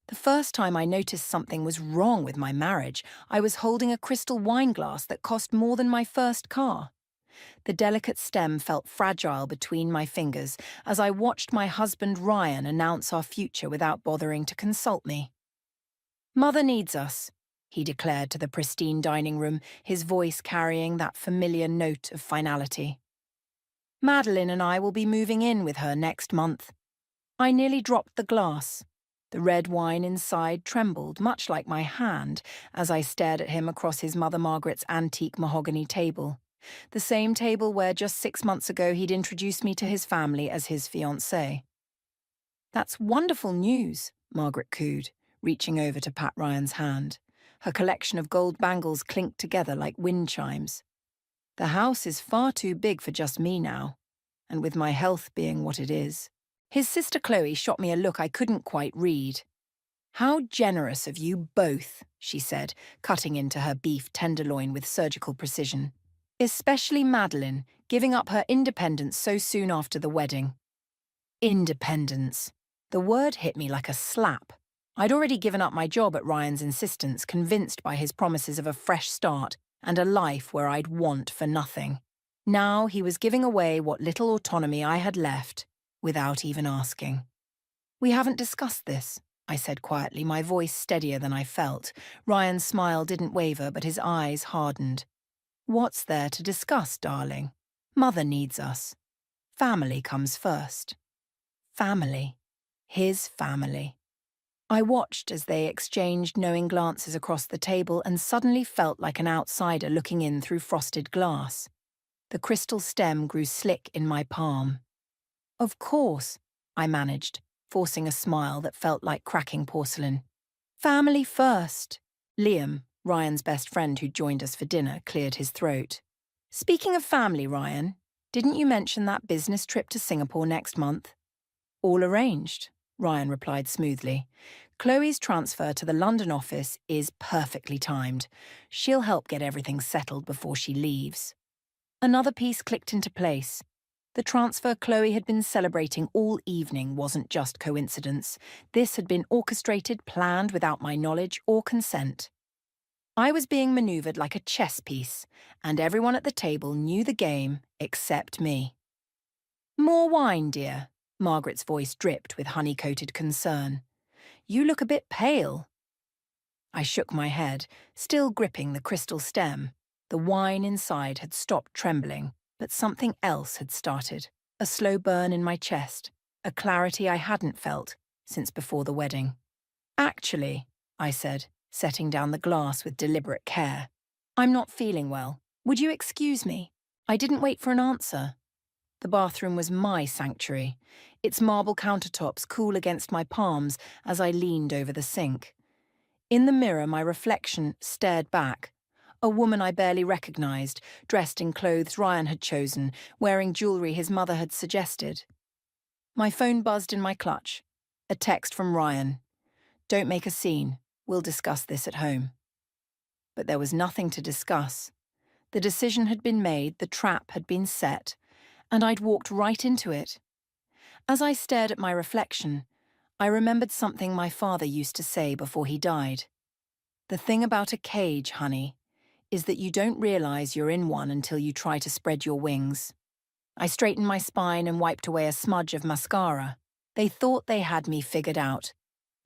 The first time I noticed something was wrong with my marriage, I was holding a crystal wine glass that cost more than my first car. The delicate stem felt fragile between my fingers as I watched my husband Ryan announce our future without bothering to consult me. "Mother needs us," he declared to the pristine dining room, his voice carrying that familiar note of finality. "Madeline and I will be moving in with her next month." I nearly dropped the glass. The red wine inside trembled, much like my hand, as I stared at him across his Mother Margaret's antique mahogany table. The same table where just 6 months ago he'd introduced me to his family as his fiancée. "That's wonderful news," Margaret cooed, reaching over to pat Ryan's hand. Her collection of gold bangles clinked together like wind chimes. "The house is far too big for just me now, and with my health being what it is." His sister Chloe shot me a look I couldn't quite read. "How generous of you both," she said, cutting into her beef tenderloin with surgical precision. "Especially Madeline, giving up her independence so soon after the wedding." Independence. The word hit me like a slap. I'd already given up my job at Ryan's insistence, convinced by his promises of a fresh start and a life where I'd want for nothing. Now he was giving away what little autonomy I had left, without even asking. "We haven't discussed this," I said quietly, my voice steadier than I felt. Ryan's smile didn't waver, but his eyes hardened. "What's there to discuss, darling? Mother needs us. Family comes first." Family. His family. I watched as they exchanged knowing glances across the table and suddenly felt like an outsider looking in through frosted glass. The crystal stem grew slick in my palm. "Of course," I managed, forcing a smile that felt like cracking porcelain. "Family first." Liam, Ryan's best friend who joined us for dinner, cleared his throat. "Speaking of family, Ryan, didn't you mention that business trip to Singapore next month?" "All arranged," Ryan replied smoothly. "Chloe's transfer to the London office is perfectly timed. She'll help get everything settled before she leaves." Another piece clicked into place. The transfer Chloe had been celebrating all evening wasn't just coincidence. This had been orchestrated, planned without my knowledge or consent. I was being maneuvered like a chess piece, and everyone at the table knew the game except me. "More wine, dear," Margaret's voice dripped with honey-coated concern. "You look a bit pale." I shook my head, still gripping the crystal stem. The wine inside had stopped trembling, but something else had started. A slow burn in my chest, a clarity I hadn't felt since before the wedding. "Actually," I said, setting down the glass with deliberate care, "I'm not feeling well. Would you excuse me?" I didn't wait for an answer. The bathroom was my sanctuary, its marble countertops cool against my palms as I leaned over the sink. In the mirror, my reflection stared back. A woman I barely recognized, dressed in clothes Ryan had chosen, wearing jewelry his mother had suggested. My phone buzzed in my clutch. A text from Ryan. "Don't make a scene. We'll discuss this at home." But there was nothing to discuss. The decision had been made, the trap had been set, and I'd walked right into it. As I stared at my reflection, I remembered something my father used to say before he died. "The thing about a cage, honey, is that you don't realize you're in one until you try to spread your wings." I straightened my spine and wiped away a smudge of mascara. They thought they had me figured out.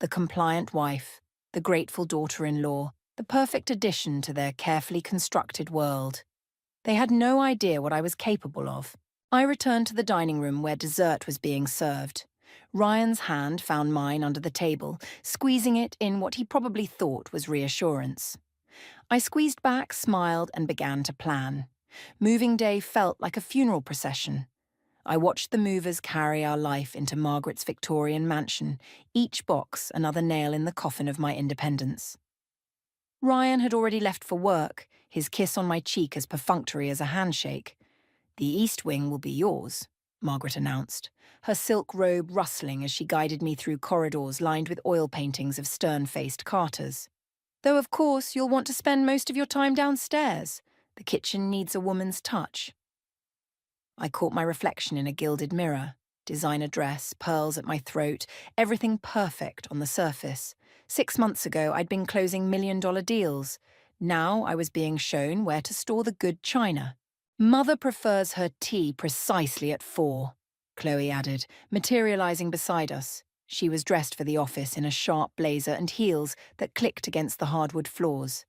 The compliant wife, the grateful daughter-in-law, the perfect addition to their carefully constructed world. They had no idea what I was capable of. I returned to the dining room where dessert was being served. Ryan's hand found mine under the table, squeezing it in what he probably thought was reassurance. I squeezed back, smiled, and began to plan. Moving day felt like a funeral procession. I watched the movers carry our life into Margaret's Victorian mansion, each box another nail in the coffin of my independence. Ryan had already left for work, his kiss on my cheek as perfunctory as a handshake. "The East Wing will be yours," Margaret announced, her silk robe rustling as she guided me through corridors lined with oil paintings of stern-faced Carters. "Though of course you'll want to spend most of your time downstairs. The kitchen needs a woman's touch." I caught my reflection in a gilded mirror. Designer dress, pearls at my throat, everything perfect on the surface. 6 months ago, I'd been closing million-dollar deals. Now I was being shown where to store the good china. Mother prefers her tea precisely at 4, Chloe added, materializing beside us. She was dressed for the office in a sharp blazer and heels that clicked against the hardwood floors.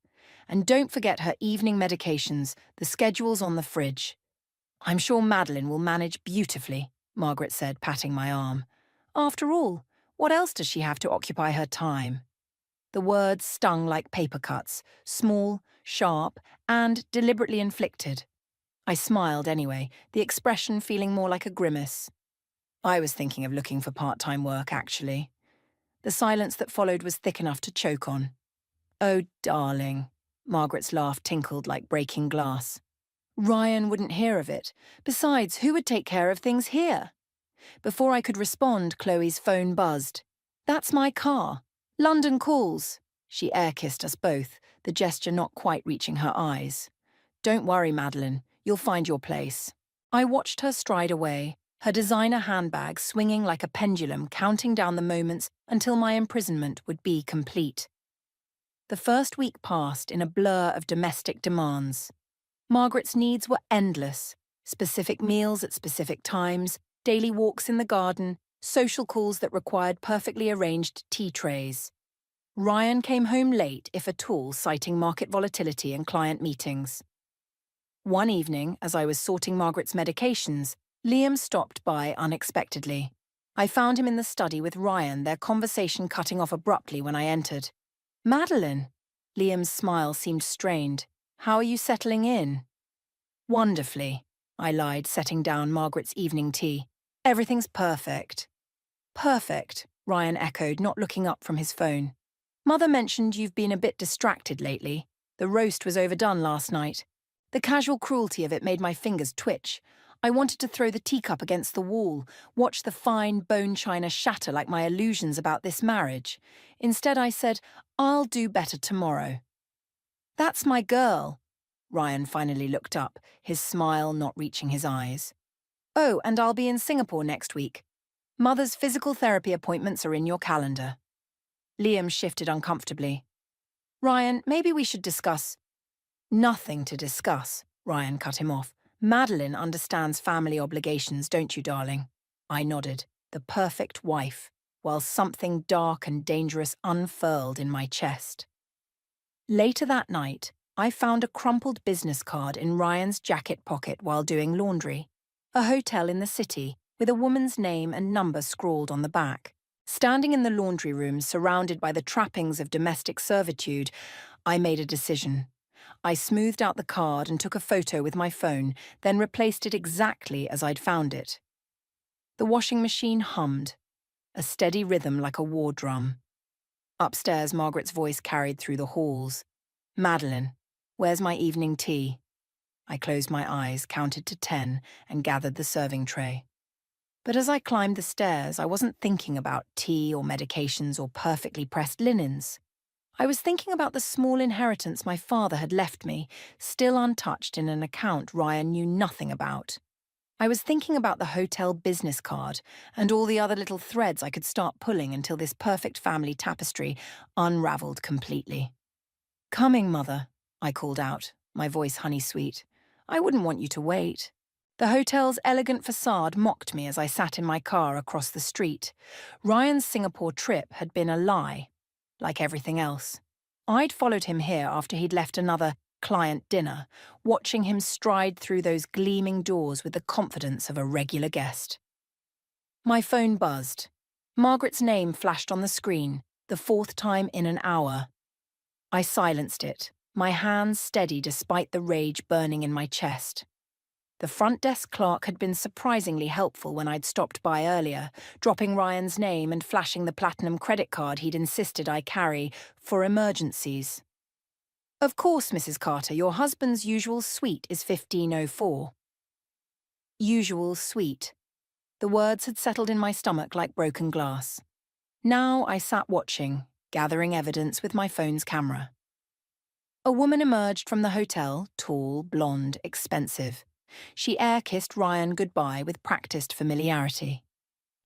And don't forget her evening medications, the schedule's on the fridge. I'm sure Madeline will manage beautifully, Margaret said, patting my arm. After all, what else does she have to occupy her time? The words stung like paper cuts, small, sharp, and deliberately inflicted. I smiled anyway, the expression feeling more like a grimace. I was thinking of looking for part-time work, actually. The silence that followed was thick enough to choke on. Oh, darling. Margaret's laugh tinkled like breaking glass. Ryan wouldn't hear of it. Besides, who would take care of things here? Before I could respond, Chloe's phone buzzed. That's my car. London calls. She air-kissed us both, the gesture not quite reaching her eyes. Don't worry, Madeline. You'll find your place. I watched her stride away, her designer handbag swinging like a pendulum, counting down the moments until my imprisonment would be complete. The first week passed in a blur of domestic demands. Margaret's needs were endless. Specific meals at specific times, daily walks in the garden, social calls that required perfectly arranged tea trays. Ryan came home late, if at all, citing market volatility and client meetings. One evening, as I was sorting Margaret's medications, Liam stopped by unexpectedly. I found him in the study with Ryan, their conversation cutting off abruptly when I entered. Madeline. Liam's smile seemed strained. How are you settling in? Wonderfully, I lied, setting down Margaret's evening tea. Everything's perfect. Perfect, Ryan echoed, not looking up from his phone. Mother mentioned you've been a bit distracted lately. The roast was overdone last night. The casual cruelty of it made my fingers twitch. I wanted to throw the teacup against the wall, watch the fine bone china shatter like my illusions about this marriage. Instead, I said, I'll do better tomorrow. That's my girl. Ryan finally looked up, his smile not reaching his eyes. Oh, and I'll be in Singapore next week. Mother's physical therapy appointments are in your calendar. Liam shifted uncomfortably. Ryan, maybe we should discuss. Nothing to discuss, Ryan cut him off. Madeline understands family obligations, don't you, darling? I nodded, the perfect wife, while something dark and dangerous unfurled in my chest. Later that night, I found a crumpled business card in Ryan's jacket pocket while doing laundry. A hotel in the city, with a woman's name and number scrawled on the back. Standing in the laundry room, surrounded by the trappings of domestic servitude, I made a decision. I smoothed out the card and took a photo with my phone, then replaced it exactly as I'd found it. The washing machine hummed, a steady rhythm like a war drum. Upstairs, Margaret's voice carried through the halls. Madeline, where's my evening tea? I closed my eyes, counted to 10, and gathered the serving tray. But as I climbed the stairs, I wasn't thinking about tea or medications or perfectly pressed linens. I was thinking about the small inheritance my father had left me, still untouched in an account Ryan knew nothing about. I was thinking about the hotel business card and all the other little threads I could start pulling until this perfect family tapestry unraveled completely. Coming, Mother, I called out, my voice honey-sweet. I wouldn't want you to wait. The hotel's elegant facade mocked me as I sat in my car across the street. Ryan's Singapore trip had been a lie, like everything else. I'd followed him here after he'd left another client dinner, watching him stride through those gleaming doors with the confidence of a regular guest. My phone buzzed. Margaret's name flashed on the screen, the 4th time in an hour. I silenced it, my hands steady despite the rage burning in my chest. The front desk clerk had been surprisingly helpful when I'd stopped by earlier, dropping Ryan's name and flashing the platinum credit card he'd insisted I carry for emergencies. Of course, Mrs. Carter, your husband's usual suite is 1504. Usual suite. The words had settled in my stomach like broken glass. Now I sat watching, gathering evidence with my phone's camera. A woman emerged from the hotel, tall, blonde, expensive. She air-kissed Ryan goodbye with practiced familiarity.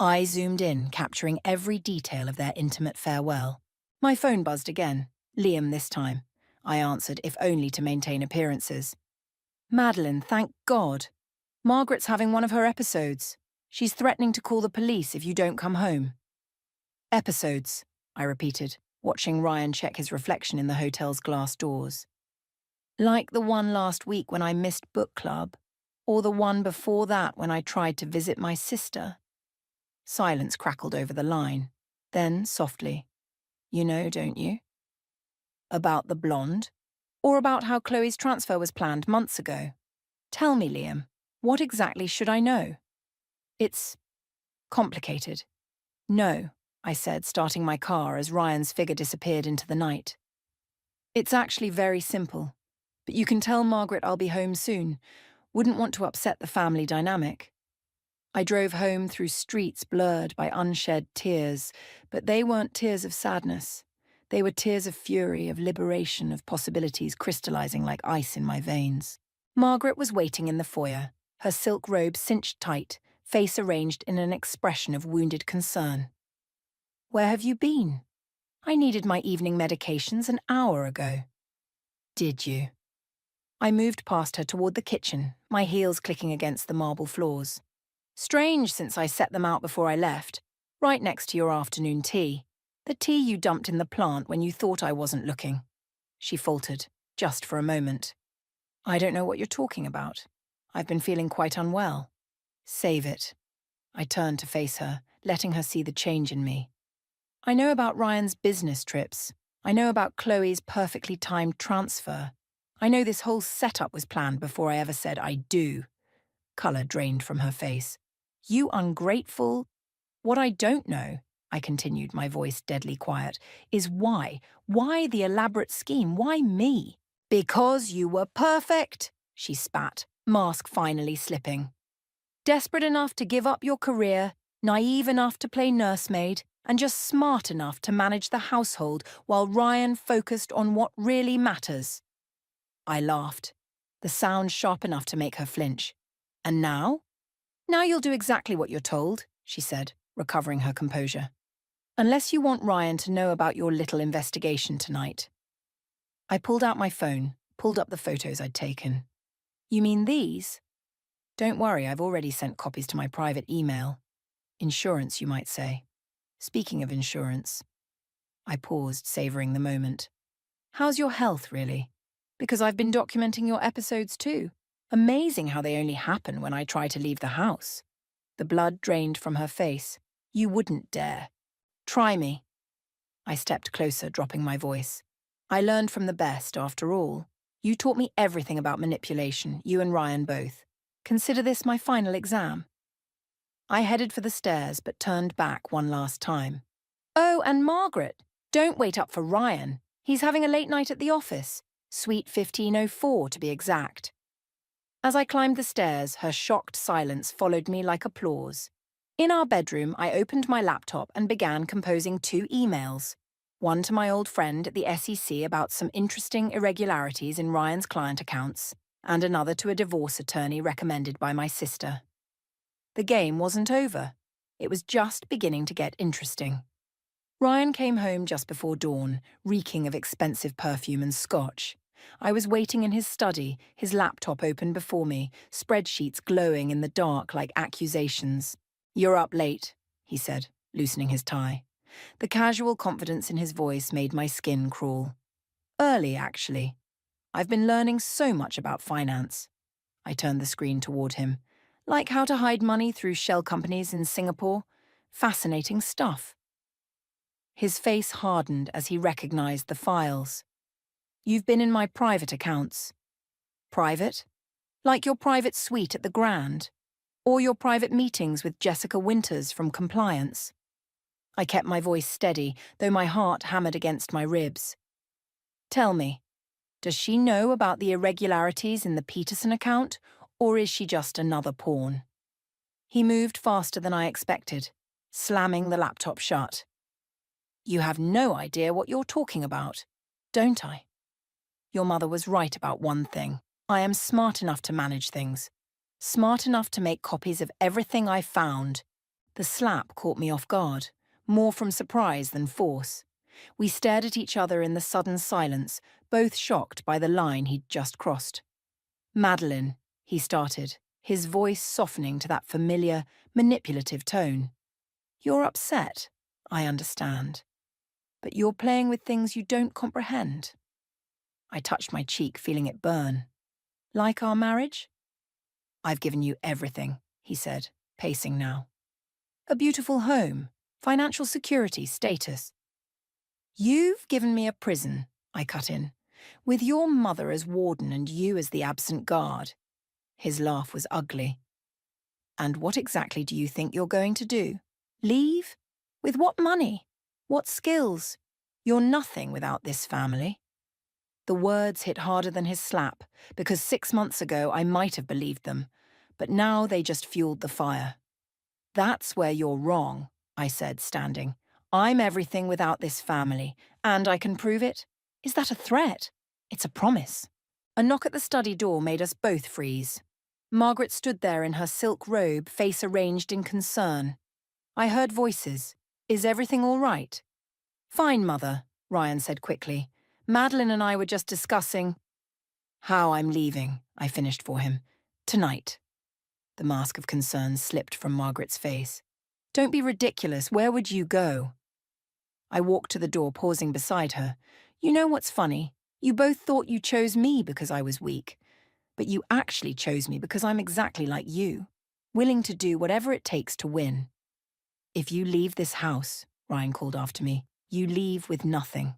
I zoomed in, capturing every detail of their intimate farewell. My phone buzzed again. Liam this time. I answered, if only to maintain appearances. Madeline, thank God. Margaret's having one of her episodes. She's threatening to call the police if you don't come home. Episodes, I repeated, watching Ryan check his reflection in the hotel's glass doors. Like the one last week when I missed book club, or the one before that when I tried to visit my sister. Silence crackled over the line. Then, softly, you know, don't you? About the blonde? Or about how Chloe's transfer was planned months ago? Tell me, Liam, what exactly should I know? It's complicated. No, I said, starting my car as Ryan's figure disappeared into the night. It's actually very simple, but you can tell Margaret I'll be home soon. Wouldn't want to upset the family dynamic. I drove home through streets blurred by unshed tears, but they weren't tears of sadness. They were tears of fury, of liberation, of possibilities crystallizing like ice in my veins. Margaret was waiting in the foyer, her silk robe cinched tight, face arranged in an expression of wounded concern. Where have you been? I needed my evening medications an hour ago. Did you? I moved past her toward the kitchen, my heels clicking against the marble floors. Strange since I set them out before I left, right next to your afternoon tea. The tea you dumped in the plant when you thought I wasn't looking. She faltered, just for a moment. I don't know what you're talking about. I've been feeling quite unwell. Save it. I turned to face her, letting her see the change in me. I know about Ryan's business trips. I know about Chloe's perfectly timed transfer. I know this whole setup was planned before I ever said I do. Colour drained from her face. You ungrateful. What I don't know, I continued, my voice deadly quiet, is why? Why the elaborate scheme? Why me? Because you were perfect, she spat, mask finally slipping. Desperate enough to give up your career, naive enough to play nursemaid, and just smart enough to manage the household while Ryan focused on what really matters. I laughed, the sound sharp enough to make her flinch. And now? Now you'll do exactly what you're told, she said, recovering her composure. Unless you want Ryan to know about your little investigation tonight. I pulled out my phone, pulled up the photos I'd taken. You mean these? Don't worry, I've already sent copies to my private email. Insurance, you might say. Speaking of insurance. I paused, savouring the moment. How's your health, really? Because I've been documenting your episodes too. Amazing how they only happen when I try to leave the house. The blood drained from her face. You wouldn't dare. Try me. I stepped closer, dropping my voice. I learned from the best, after all. You taught me everything about manipulation, you and Ryan both. Consider this my final exam. I headed for the stairs, but turned back one last time. Oh, and Margaret, don't wait up for Ryan. He's having a late night at the office. Suite 1504, to be exact. As I climbed the stairs, her shocked silence followed me like applause. In our bedroom, I opened my laptop and began composing 2 emails. One to my old friend at the SEC about some interesting irregularities in Ryan's client accounts, and another to a divorce attorney recommended by my sister. The game wasn't over. It was just beginning to get interesting. Ryan came home just before dawn, reeking of expensive perfume and scotch. I was waiting in his study, his laptop open before me, spreadsheets glowing in the dark like accusations. You're up late, he said, loosening his tie. The casual confidence in his voice made my skin crawl. Early, actually. I've been learning so much about finance. I turned the screen toward him. Like how to hide money through shell companies in Singapore. Fascinating stuff. His face hardened as he recognized the files. You've been in my private accounts. Private? Like your private suite at the Grand? Or your private meetings with Jessica Winters from compliance? I kept my voice steady, though my heart hammered against my ribs. Tell me, does she know about the irregularities in the Peterson account, or is she just another pawn? He moved faster than I expected, slamming the laptop shut. You have no idea what you're talking about, don't I? Your mother was right about one thing. I am smart enough to manage things. Smart enough to make copies of everything I found. The slap caught me off guard, more from surprise than force. We stared at each other in the sudden silence, both shocked by the line he'd just crossed. "Madeline," he started, his voice softening to that familiar, manipulative tone. "You're upset, I understand. But you're playing with things you don't comprehend." I touched my cheek, feeling it burn. "Like our marriage?" "I've given you everything," he said, pacing now. "A beautiful home, financial security, status." "You've given me a prison," I cut in, "with your mother as warden and you as the absent guard." His laugh was ugly. "And what exactly do you think you're going to do? Leave? With what money? What skills? You're nothing without this family." The words hit harder than his slap, because 6 months ago I might have believed them, but now they just fueled the fire. "That's where you're wrong," I said, standing. "I'm everything without this family, and I can prove it." "Is that a threat?" "It's a promise." A knock at the study door made us both freeze. Margaret stood there in her silk robe, face arranged in concern. I heard voices. "Is everything all right?" "Fine, Mother," Ryan said quickly. "Madeline and I were just discussing—" "How I'm leaving," I finished for him. "Tonight." The mask of concern slipped from Margaret's face. "Don't be ridiculous. Where would you go?" I walked to the door, pausing beside her. "You know what's funny? You both thought you chose me because I was weak. But you actually chose me because I'm exactly like you, willing to do whatever it takes to win." "If you leave this house," Ryan called after me, "you leave with nothing."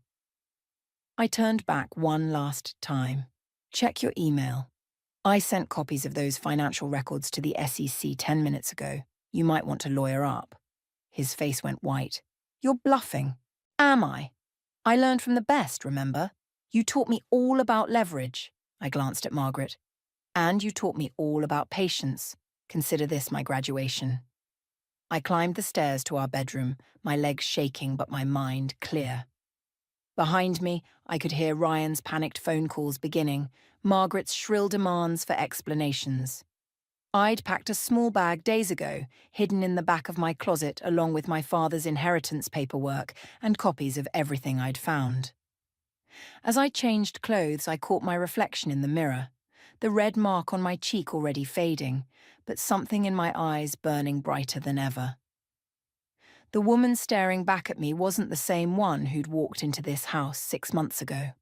I turned back one last time. "Check your email. I sent copies of those financial records to the SEC 10 minutes ago. You might want to lawyer up." His face went white. "You're bluffing." "Am I? I learned from the best, remember? You taught me all about leverage." I glanced at Margaret. "And you taught me all about patience. Consider this my graduation." I climbed the stairs to our bedroom, my legs shaking but my mind clear. Behind me, I could hear Ryan's panicked phone calls beginning, Margaret's shrill demands for explanations. I'd packed a small bag days ago, hidden in the back of my closet along with my father's inheritance paperwork and copies of everything I'd found. As I changed clothes, I caught my reflection in the mirror, the red mark on my cheek already fading, but something in my eyes burning brighter than ever. The woman staring back at me wasn't the same one who'd walked into this house 6 months ago.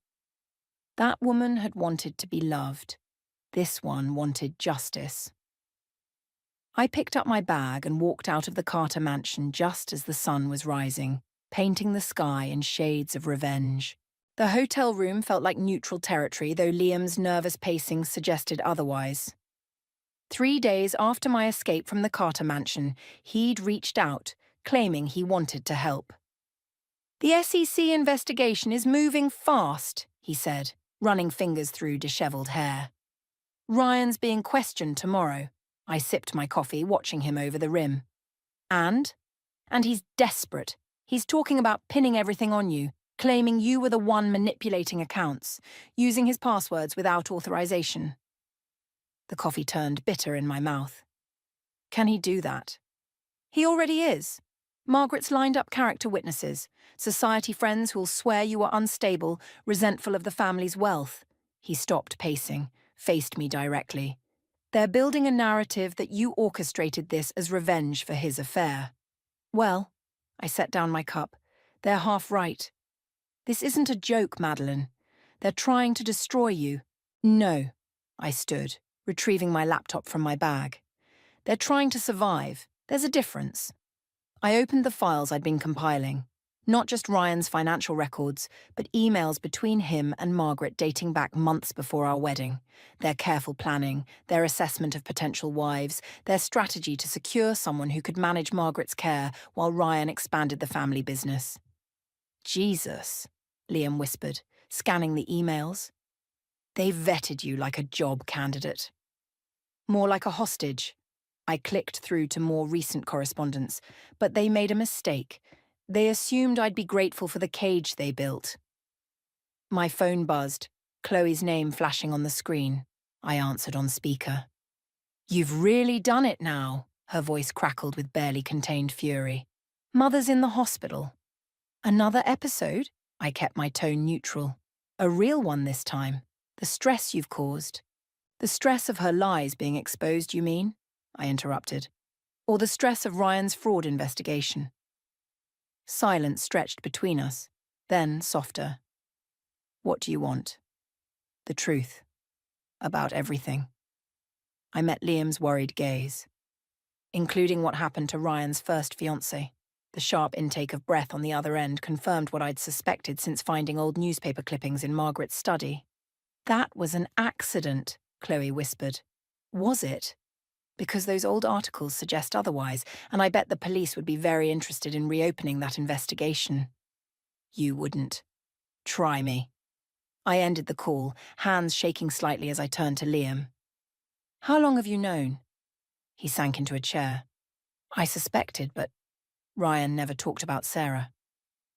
That woman had wanted to be loved. This one wanted justice. I picked up my bag and walked out of the Carter mansion just as the sun was rising, painting the sky in shades of revenge. The hotel room felt like neutral territory, though Liam's nervous pacing suggested otherwise. 3 days after my escape from the Carter mansion, he'd reached out, claiming he wanted to help. "The SEC investigation is moving fast," he said, running fingers through disheveled hair. "Ryan's being questioned tomorrow." I sipped my coffee, watching him over the rim. "And? And he's desperate. He's talking about pinning everything on you, claiming you were the one manipulating accounts, using his passwords without authorization." The coffee turned bitter in my mouth. "Can he do that?" "He already is. Margaret's lined up character witnesses, society friends who'll swear you were unstable, resentful of the family's wealth." He stopped pacing, faced me directly. "They're building a narrative that you orchestrated this as revenge for his affair." "Well," I set down my cup, "they're half right. This isn't a joke, Madeline. They're trying to destroy you." "No," I stood, retrieving my laptop from my bag. "They're trying to survive. There's a difference." I opened the files I'd been compiling. Not just Ryan's financial records, but emails between him and Margaret dating back months before our wedding. Their careful planning, their assessment of potential wives, their strategy to secure someone who could manage Margaret's care while Ryan expanded the family business. "Jesus," Liam whispered, scanning the emails. "They vetted you like a job candidate." "More like a hostage." I clicked through to more recent correspondence, but they made a mistake. They assumed I'd be grateful for the cage they built. My phone buzzed, Chloe's name flashing on the screen. I answered on speaker. "You've really done it now," her voice crackled with barely contained fury. "Mother's in the hospital." Another episode? I kept my tone neutral. A real one this time. The stress you've caused. The stress of her lies being exposed, you mean? I interrupted. Or the stress of Ryan's fraud investigation? Silence stretched between us, then softer. What do you want? The truth. About everything. I met Liam's worried gaze, including what happened to Ryan's first fiancée. The sharp intake of breath on the other end confirmed what I'd suspected since finding old newspaper clippings in Margaret's study. That was an accident, Chloe whispered. Was it? Because those old articles suggest otherwise, and I bet the police would be very interested in reopening that investigation. You wouldn't. Try me. I ended the call, hands shaking slightly as I turned to Liam. How long have you known? He sank into a chair. I suspected, but Ryan never talked about Sarah.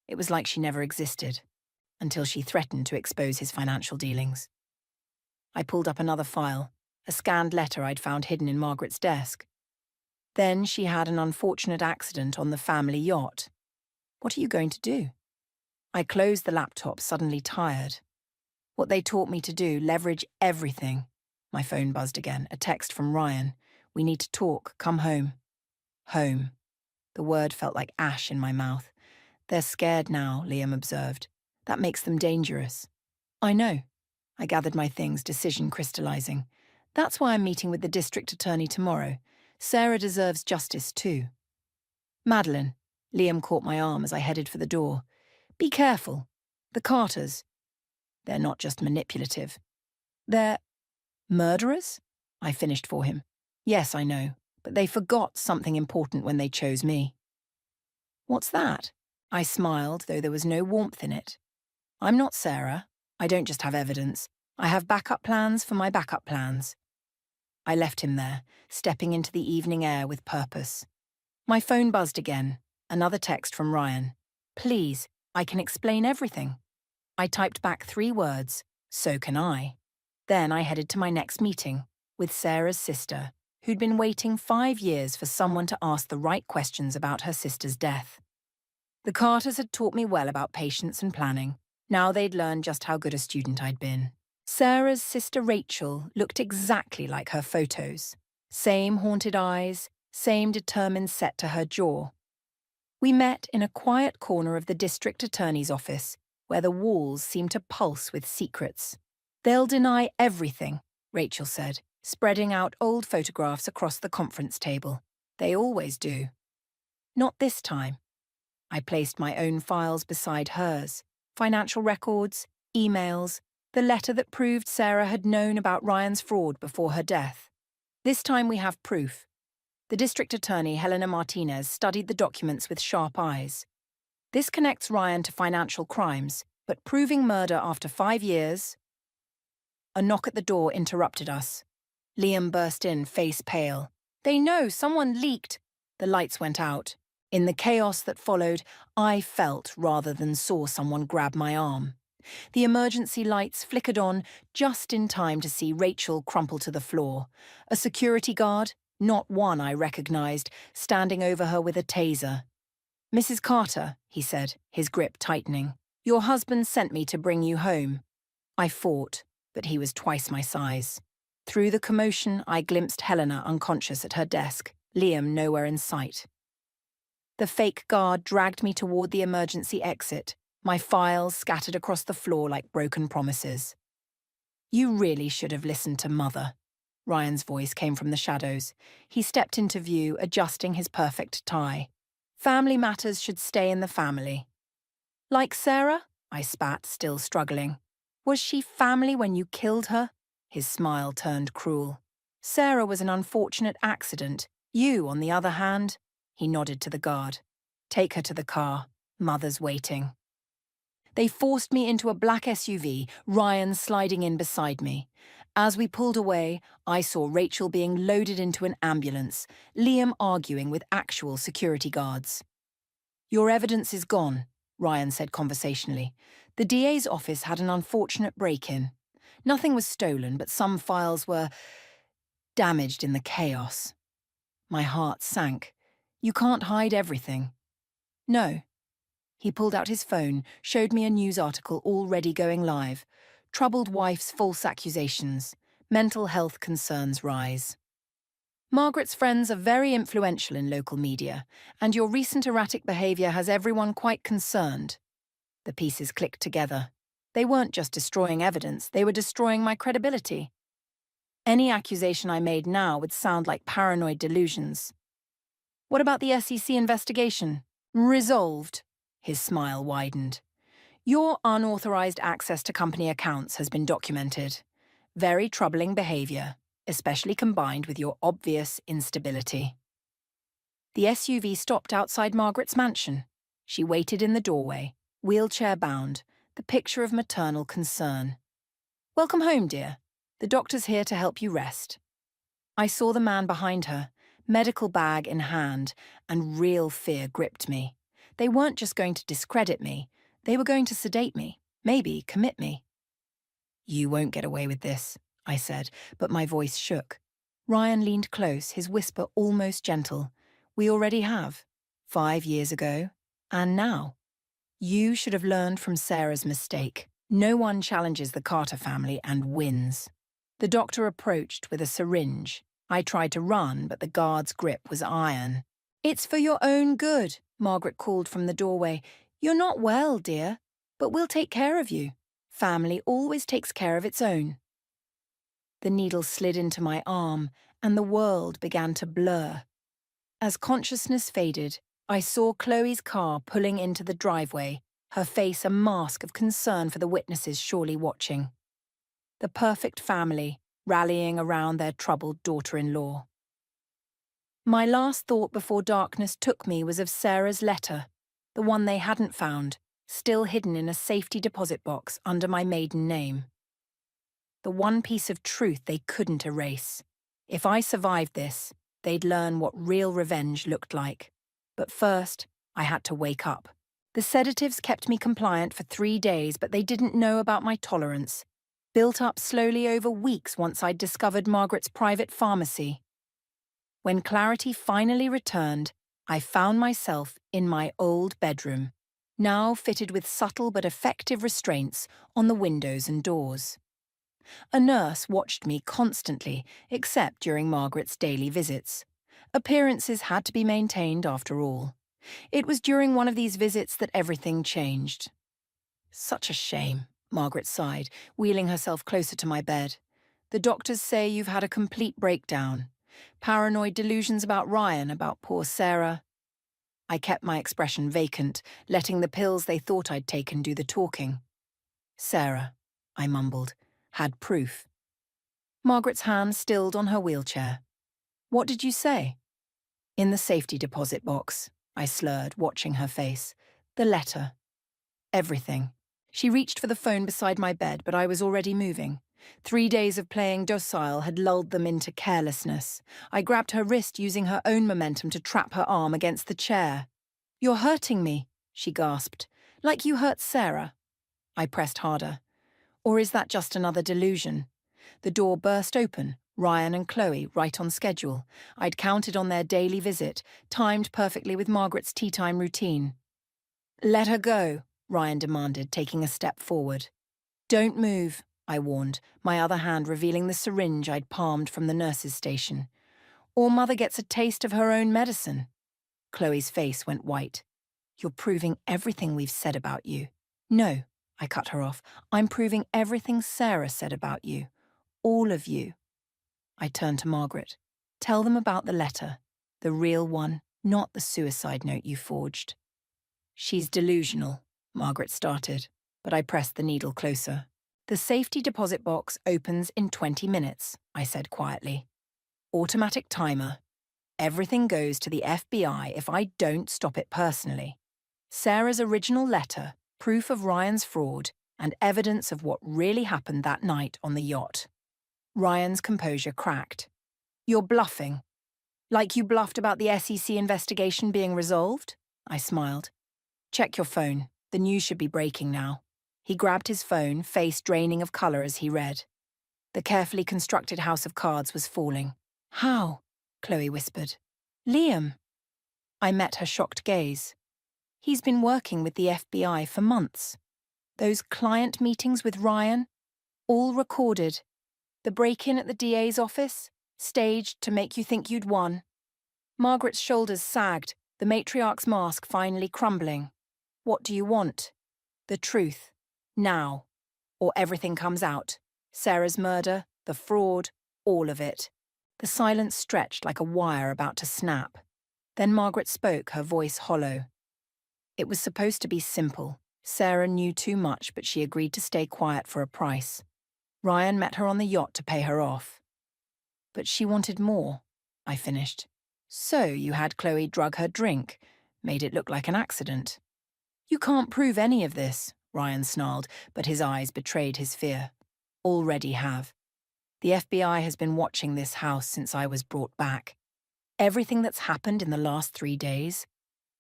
It was like she never existed, until she threatened to expose his financial dealings. I pulled up another file, a scanned letter I'd found hidden in Margaret's desk. Then she had an unfortunate accident on the family yacht. What are you going to do? I closed the laptop, suddenly tired. What they taught me to do, leverage everything. My phone buzzed again, a text from Ryan. We need to talk, come home. Home. The word felt like ash in my mouth. They're scared now, Liam observed. That makes them dangerous. I know. I gathered my things, decision crystallizing. That's why I'm meeting with the district attorney tomorrow. Sarah deserves justice too. Madeline. Liam caught my arm as I headed for the door. Be careful. The Carters. They're not just manipulative. They're murderers? I finished for him. Yes, I know, but they forgot something important when they chose me. What's that? I smiled, though there was no warmth in it. I'm not Sarah. I don't just have evidence. I have backup plans for my backup plans. I left him there, stepping into the evening air with purpose. My phone buzzed again. Another text from Ryan. Please, I can explain everything. I typed back 3 words. So can I. Then I headed to my next meeting, with Sarah's sister, who'd been waiting 5 years for someone to ask the right questions about her sister's death. The Carters had taught me well about patience and planning. Now they'd learned just how good a student I'd been. Sarah's sister Rachel looked exactly like her photos. Same haunted eyes, same determined set to her jaw. We met in a quiet corner of the district attorney's office, where the walls seemed to pulse with secrets. They'll deny everything, Rachel said, spreading out old photographs across the conference table. They always do. Not this time. I placed my own files beside hers. Financial records, emails, the letter that proved Sarah had known about Ryan's fraud before her death. This time we have proof. The district attorney, Helena Martinez, studied the documents with sharp eyes. This connects Ryan to financial crimes, but proving murder after 5 years... A knock at the door interrupted us. Liam burst in, face pale. They know, someone leaked. The lights went out. In the chaos that followed, I felt rather than saw someone grab my arm. The emergency lights flickered on just in time to see Rachel crumple to the floor. A security guard, not one I recognized, standing over her with a taser. Mrs. Carter, he said, his grip tightening. Your husband sent me to bring you home. I fought, but he was twice my size. Through the commotion, I glimpsed Helena unconscious at her desk, Liam nowhere in sight. The fake guard dragged me toward the emergency exit, my files scattered across the floor like broken promises. You really should have listened to Mother. Ryan's voice came from the shadows. He stepped into view, adjusting his perfect tie. Family matters should stay in the family. Like Sarah? I spat, still struggling. Was she family when you killed her? His smile turned cruel. Sarah was an unfortunate accident. You, on the other hand... He nodded to the guard. Take her to the car. Mother's waiting. They forced me into a black SUV, Ryan sliding in beside me. As we pulled away, I saw Rachel being loaded into an ambulance, Liam arguing with actual security guards. Your evidence is gone, Ryan said conversationally. The DA's office had an unfortunate break-in. Nothing was stolen, but some files were damaged in the chaos. My heart sank. You can't hide everything. No. He pulled out his phone, showed me a news article already going live. Troubled wife's false accusations. Mental health concerns rise. Margaret's friends are very influential in local media, and your recent erratic behaviour has everyone quite concerned. The pieces clicked together. They weren't just destroying evidence, they were destroying my credibility. Any accusation I made now would sound like paranoid delusions. What about the SEC investigation? Resolved. His smile widened. Your unauthorized access to company accounts has been documented. Very troubling behavior, especially combined with your obvious instability. The SUV stopped outside Margaret's mansion. She waited in the doorway, wheelchair-bound, the picture of maternal concern. Welcome home, dear. The doctor's here to help you rest. I saw the man behind her, medical bag in hand, and real fear gripped me. They weren't just going to discredit me, they were going to sedate me, maybe commit me. You won't get away with this, I said, but my voice shook. Ryan leaned close, his whisper almost gentle. We already have. 5 years ago, and now. You should have learned from Sarah's mistake. No one challenges the Carter family and wins. The doctor approached with a syringe. I tried to run, but the guard's grip was iron. It's for your own good, Margaret called from the doorway. You're not well, dear, but we'll take care of you. Family always takes care of its own. The needle slid into my arm, and the world began to blur. As consciousness faded, I saw Chloe's car pulling into the driveway, her face a mask of concern for the witnesses surely watching. The perfect family, rallying around their troubled daughter-in-law. My last thought before darkness took me was of Sarah's letter, the one they hadn't found, still hidden in a safety deposit box under my maiden name. The one piece of truth they couldn't erase. If I survived this, they'd learn what real revenge looked like. But first, I had to wake up. The sedatives kept me compliant for 3 days, but they didn't know about my tolerance. Built up slowly over weeks once I'd discovered Margaret's private pharmacy. When clarity finally returned, I found myself in my old bedroom, now fitted with subtle but effective restraints on the windows and doors. A nurse watched me constantly, except during Margaret's daily visits. Appearances had to be maintained after all. It was during one of these visits that everything changed. Such a shame, Margaret sighed, wheeling herself closer to my bed. The doctors say you've had a complete breakdown. Paranoid delusions about Ryan, about poor Sarah. I kept my expression vacant, letting the pills they thought I'd taken do the talking. Sarah, I mumbled, had proof. Margaret's hand stilled on her wheelchair. What did you say? In the safety deposit box, I slurred, watching her face. The letter. Everything. She reached for the phone beside my bed, but I was already moving. 3 days of playing docile had lulled them into carelessness. I grabbed her wrist using her own momentum to trap her arm against the chair. You're hurting me, she gasped. Like you hurt Sarah. I pressed harder. Or is that just another delusion? The door burst open, Ryan and Chloe right on schedule. I'd counted on their daily visit, timed perfectly with Margaret's tea-time routine. Let her go, Ryan demanded, taking a step forward. Don't move, I warned, my other hand revealing the syringe I'd palmed from the nurse's station. Or Mother gets a taste of her own medicine. Chloe's face went white. You're proving everything we've said about you. No, I cut her off. I'm proving everything Sarah said about you. All of you. I turned to Margaret. Tell them about the letter. The real one, not the suicide note you forged. She's delusional, Margaret started, but I pressed the needle closer. The safety deposit box opens in 20 minutes, I said quietly. Automatic timer. Everything goes to the FBI if I don't stop it personally. Sarah's original letter, proof of Ryan's fraud, and evidence of what really happened that night on the yacht. Ryan's composure cracked. You're bluffing. Like you bluffed about the SEC investigation being resolved? I smiled. Check your phone. The news should be breaking now. He grabbed his phone, face draining of colour as he read. The carefully constructed house of cards was falling. How? Chloe whispered. Liam. I met her shocked gaze. He's been working with the FBI for months. Those client meetings with Ryan, all recorded. The break-in at the DA's office, staged to make you think you'd won. Margaret's shoulders sagged, the matriarch's mask finally crumbling. What do you want? The truth. Now. Or everything comes out. Sarah's murder, the fraud, all of it. The silence stretched like a wire about to snap. Then Margaret spoke, her voice hollow. It was supposed to be simple. Sarah knew too much, but she agreed to stay quiet for a price. Ryan met her on the yacht to pay her off. But she wanted more, I finished. So you had Chloe drug her drink, made it look like an accident. You can't prove any of this, Ryan snarled, but his eyes betrayed his fear. Already have. The FBI has been watching this house since I was brought back. Everything that's happened in the last 3 days,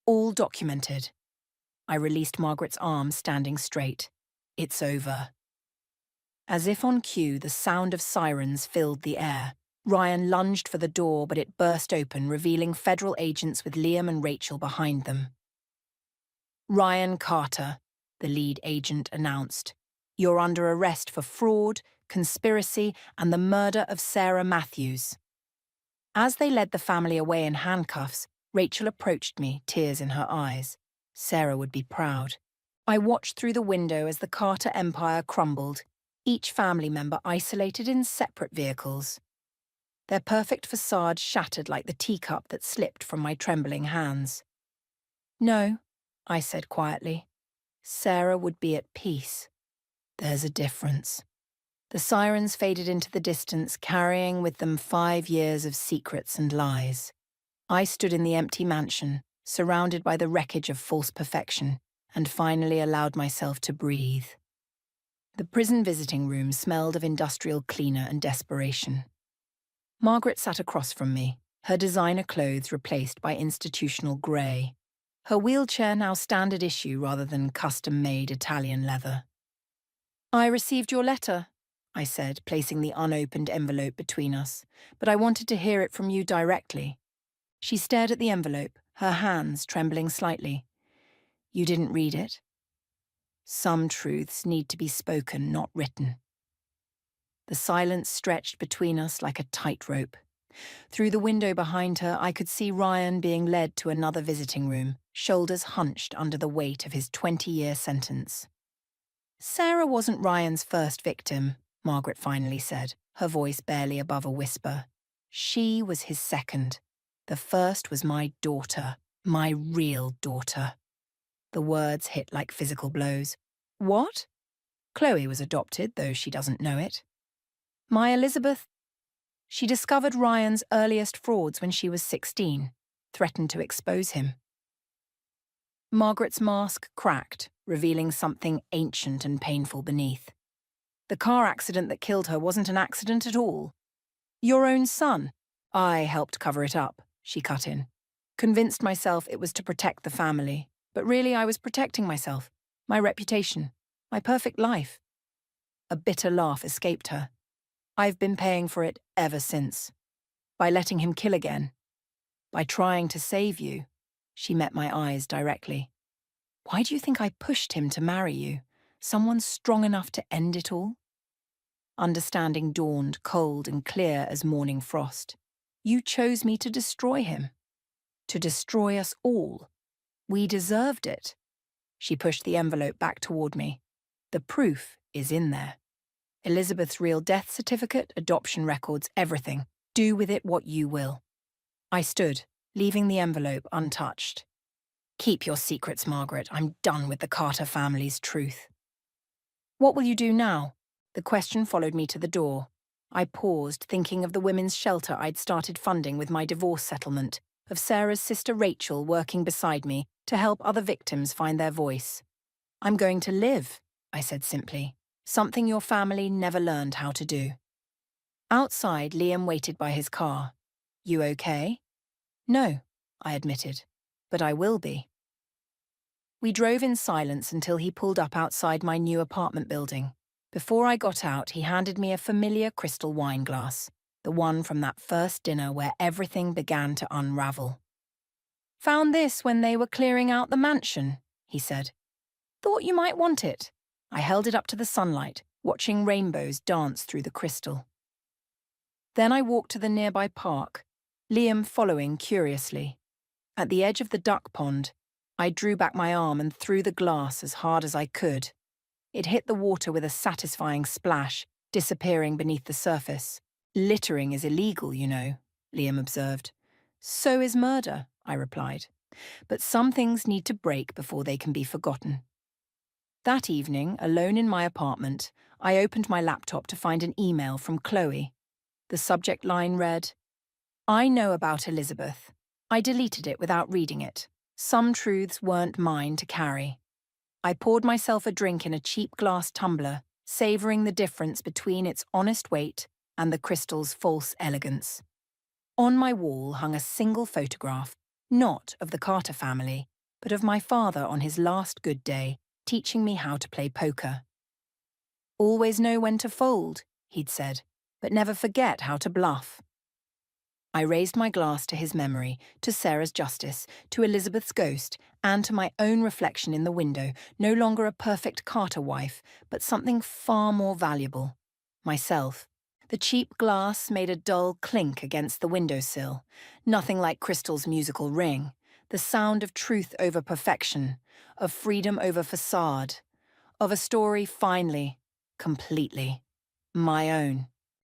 all documented. I released Margaret's arm, standing straight. It's over. As if on cue, the sound of sirens filled the air. Ryan lunged for the door, but it burst open, revealing federal agents with Liam and Rachel behind them. Ryan Carter, the lead agent announced. You're under arrest for fraud, conspiracy, and the murder of Sarah Matthews. As they led the family away in handcuffs, Rachel approached me, tears in her eyes. Sarah would be proud. I watched through the window as the Carter empire crumbled, each family member isolated in separate vehicles. Their perfect facade shattered like the teacup that slipped from my trembling hands. No, I said quietly. Sarah would be at peace. There's a difference. The sirens faded into the distance, carrying with them 5 years of secrets and lies. I stood in the empty mansion, surrounded by the wreckage of false perfection, and finally allowed myself to breathe. The prison visiting room smelled of industrial cleaner and desperation. Margaret sat across from me, her designer clothes replaced by institutional grey. Her wheelchair now standard issue rather than custom-made Italian leather. I received your letter, I said, placing the unopened envelope between us, but I wanted to hear it from you directly. She stared at the envelope, her hands trembling slightly. You didn't read it? Some truths need to be spoken, not written. The silence stretched between us like a tightrope. Through the window behind her, I could see Ryan being led to another visiting room, shoulders hunched under the weight of his 20-year sentence. Sarah wasn't Ryan's first victim, Margaret finally said, her voice barely above a whisper. She was his second. The first was my daughter, my real daughter. The words hit like physical blows. What? Chloe was adopted, though she doesn't know it. My Elizabeth? She discovered Ryan's earliest frauds when she was 16, threatened to expose him. Margaret's mask cracked, revealing something ancient and painful beneath. The car accident that killed her wasn't an accident at all. Your own son. I helped cover it up, she cut in. Convinced myself it was to protect the family, but really I was protecting myself, my reputation, my perfect life. A bitter laugh escaped her. I've been paying for it ever since. By letting him kill again. By trying to save you. She met my eyes directly. Why do you think I pushed him to marry you? Someone strong enough to end it all? Understanding dawned, cold and clear as morning frost. You chose me to destroy him. To destroy us all. We deserved it. She pushed the envelope back toward me. The proof is in there. Elizabeth's real death certificate, adoption records, everything. Do with it what you will. I stood, leaving the envelope untouched. Keep your secrets, Margaret. I'm done with the Carter family's truth. What will you do now? The question followed me to the door. I paused, thinking of the women's shelter I'd started funding with my divorce settlement, of Sarah's sister Rachel working beside me to help other victims find their voice. I'm going to live, I said simply. Something your family never learned how to do. Outside, Liam waited by his car. You okay? No, I admitted, but I will be. We drove in silence until he pulled up outside my new apartment building. Before I got out, he handed me a familiar crystal wine glass, the one from that first dinner where everything began to unravel. Found this when they were clearing out the mansion, he said. Thought you might want it. I held it up to the sunlight, watching rainbows dance through the crystal. Then I walked to the nearby park, Liam following curiously. At the edge of the duck pond, I drew back my arm and threw the glass as hard as I could. It hit the water with a satisfying splash, disappearing beneath the surface. Littering is illegal, you know, Liam observed. So is murder, I replied. But some things need to break before they can be forgotten. That evening, alone in my apartment, I opened my laptop to find an email from Chloe. The subject line read, I know about Elizabeth. I deleted it without reading it. Some truths weren't mine to carry. I poured myself a drink in a cheap glass tumbler, savouring the difference between its honest weight and the crystal's false elegance. On my wall hung a single photograph, not of the Carter family, but of my father on his last good day, teaching me how to play poker. Always know when to fold, he'd said, but never forget how to bluff. I raised my glass to his memory, to Sarah's justice, to Elizabeth's ghost, and to my own reflection in the window, no longer a perfect Carter wife, but something far more valuable. Myself. The cheap glass made a dull clink against the windowsill, nothing like Crystal's musical ring, the sound of truth over perfection, of freedom over facade, of a story finally, completely, my own.